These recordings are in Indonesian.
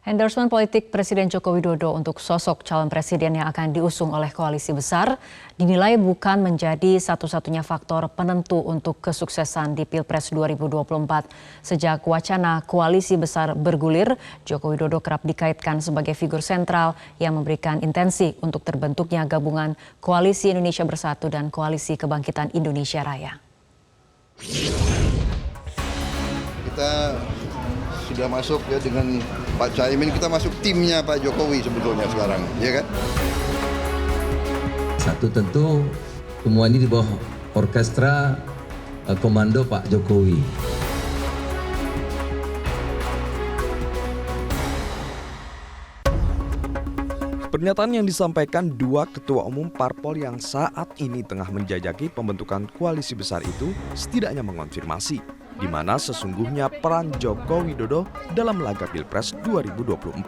Endorsement politik Presiden Joko Widodo untuk sosok calon presiden yang akan diusung oleh koalisi besar dinilai bukan menjadi satu-satunya faktor penentu untuk kesuksesan di Pilpres 2024. Sejak wacana koalisi besar bergulir, Joko Widodo kerap dikaitkan sebagai figur sentral yang memberikan intensi untuk terbentuknya gabungan Koalisi Indonesia Bersatu dan Koalisi Kebangkitan Indonesia Raya. Kita sudah masuk ya dengan Pak Caimin, kita masuk timnya Pak Jokowi sebetulnya sekarang, ya kan? Satu tentu semua ini di bawah orkestra komando Pak Jokowi. Pernyataan yang disampaikan dua ketua umum parpol yang saat ini tengah menjajaki pembentukan koalisi besar itu setidaknya mengonfirmasi di mana sesungguhnya peran Joko Widodo dalam laga Pilpres 2024.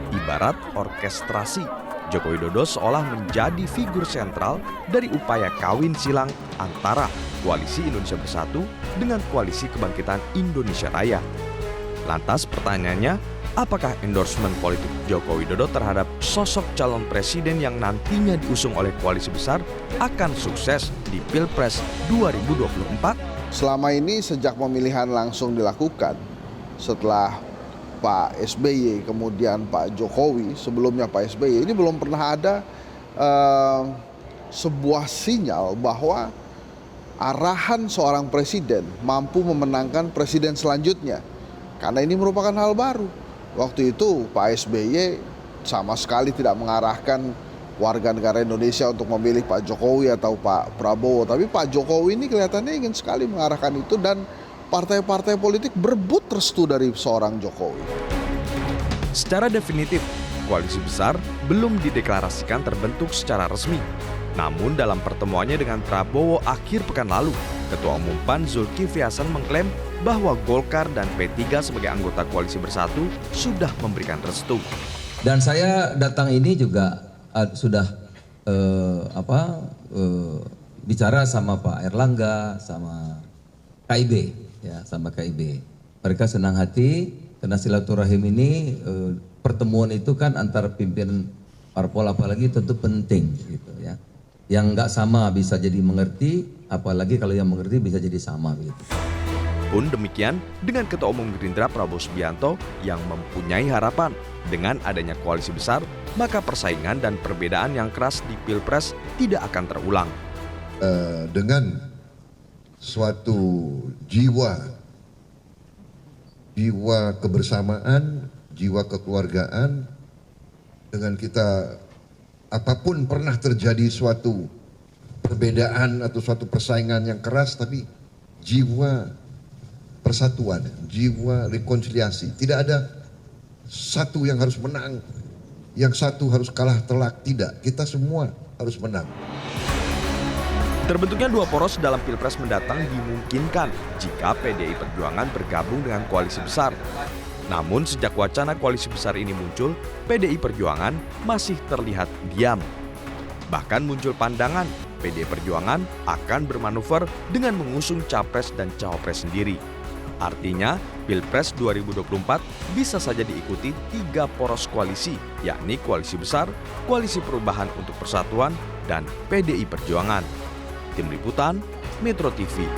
Ibarat orkestrasi, Joko Widodo seolah menjadi figur sentral dari upaya kawin silang antara Koalisi Indonesia Bersatu dengan Koalisi Kebangkitan Indonesia Raya. Lantas pertanyaannya, apakah endorsement politik Joko Widodo terhadap sosok calon presiden yang nantinya diusung oleh koalisi besar akan sukses di Pilpres 2024? Selama ini sejak pemilihan langsung dilakukan, setelah Pak SBY, kemudian Pak Jokowi, sebelumnya Pak SBY, ini belum pernah ada sebuah sinyal bahwa arahan seorang presiden mampu memenangkan presiden selanjutnya. Karena ini merupakan hal baru. Waktu itu Pak SBY sama sekali tidak mengarahkan warga negara Indonesia untuk memilih Pak Jokowi atau Pak Prabowo. Tapi Pak Jokowi ini kelihatannya ingin sekali mengarahkan itu dan partai-partai politik berebut restu dari seorang Jokowi. Secara definitif, koalisi besar belum dideklarasikan terbentuk secara resmi. Namun dalam pertemuannya dengan Prabowo akhir pekan lalu, Ketua Umum PAN Zulkifli Hasan mengklaim bahwa Golkar dan P3 sebagai anggota koalisi bersatu sudah memberikan restu. Dan saya datang ini juga sudah bicara sama Pak Erlangga, sama KIB, ya, sama KIB. Mereka senang hati karena silaturahim ini, pertemuan itu kan antar pimpinan parpol apalagi tentu penting, gitu ya. Yang nggak sama bisa jadi mengerti, apalagi kalau yang mengerti bisa jadi sama, gitu. Pun demikian dengan Ketua Umum Gerindra Prabowo Subianto yang mempunyai harapan dengan adanya koalisi besar, maka persaingan dan perbedaan yang keras di Pilpres tidak akan terulang. Dengan suatu jiwa kebersamaan, jiwa kekeluargaan, dengan kita apapun pernah terjadi suatu perbedaan atau suatu persaingan yang keras, tapi jiwa persatuan, jiwa rekonsiliasi. Tidak ada satu yang harus menang, yang satu harus kalah telak. Tidak, kita semua harus menang. Terbentuknya dua poros dalam Pilpres mendatang dimungkinkan jika PDI Perjuangan bergabung dengan koalisi besar. Namun sejak wacana koalisi besar ini muncul, PDI Perjuangan masih terlihat diam. Bahkan muncul pandangan PDI Perjuangan akan bermanuver dengan mengusung capres dan cawapres sendiri. Artinya, Pilpres 2024 bisa saja diikuti 3 poros koalisi, yakni Koalisi Besar, Koalisi Perubahan untuk Persatuan, dan PDI Perjuangan. Tim Liputan, Metro TV.